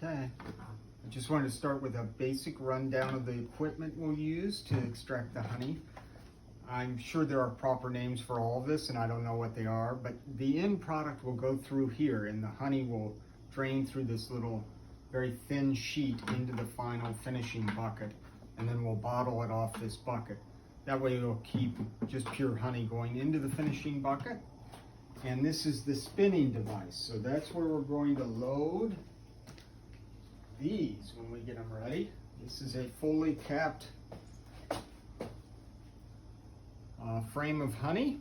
Okay, I just wanted to start with a basic rundown of the equipment we'll use to extract the honey. I'm sure there are proper names for all of this and I don't know what they are, but the end product will go through here and the honey will drain through this little very thin sheet into the final finishing bucket, and then we'll bottle it off this bucket. That way it'll keep just pure honey going into the finishing bucket. And this is the spinning device, so that's where we're going to load these when we get them ready. This is a fully capped frame of honey,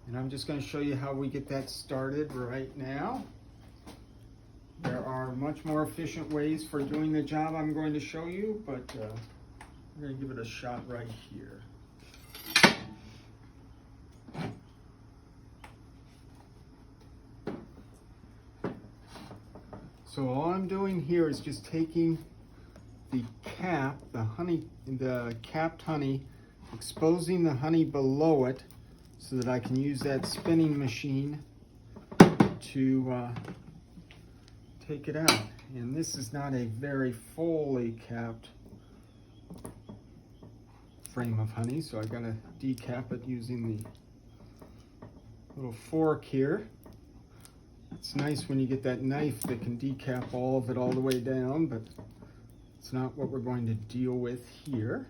and I'm just going to show you how we get that started right now. There are much more efficient ways for doing the job I'm going to show you, but I'm going to give it a shot right here. So all I'm doing here is just taking the cap, the capped honey, exposing the honey below it so that I can use that spinning machine to take it out. And this is not a very fully capped frame of honey, so I gotta decap it using the little fork here. It's nice when you get that knife that can decap all of it all the way down, but it's not what we're going to deal with here.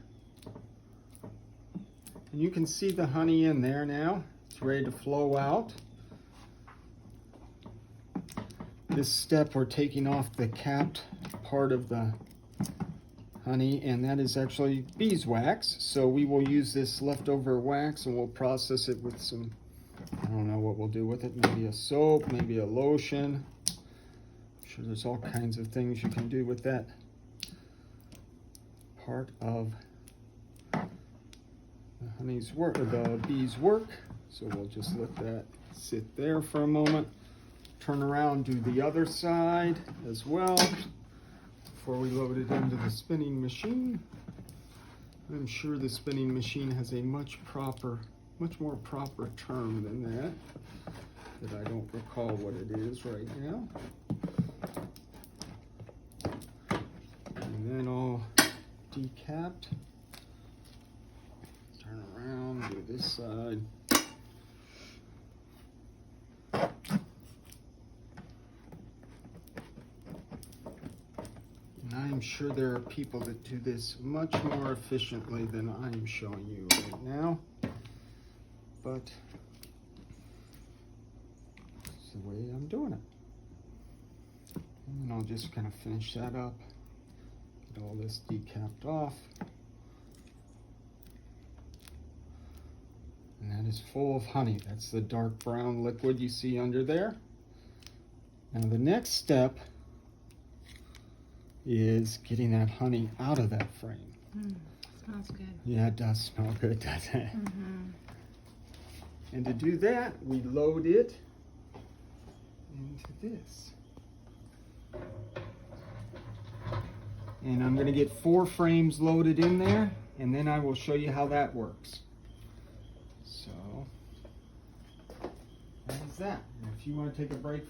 And you can see the honey in there now. It's ready to flow out. This step, we're taking off the capped part of the honey, and that is actually beeswax. So we will use this leftover wax and we'll process it with some, I don't know what we'll do with it, maybe a soap, maybe a lotion. I'm sure there's all kinds of things you can do with that part of the honey's work, or the bees' work. So we'll just let that sit there for a moment. Turn around, do the other side as well before we load it into the spinning machine. I'm sure the spinning machine has a much more proper term than that I don't recall what it is right now. And then all decapped. Turn around, do this side. And I'm sure there are people that do this much more efficiently than I'm showing you right now. But it's the way I'm doing it. And then I'll just kind of finish that up. Get all this decapped off. And that is full of honey. That's the dark brown liquid you see under there. Now the next step is getting that honey out of that frame. Smells good. Yeah, it does smell good, doesn't it? Mm-hmm. And to do that, we load it into this. And I'm going to get 4 frames loaded in there, and then I will show you how that works. So, that is that. And if you want to take a break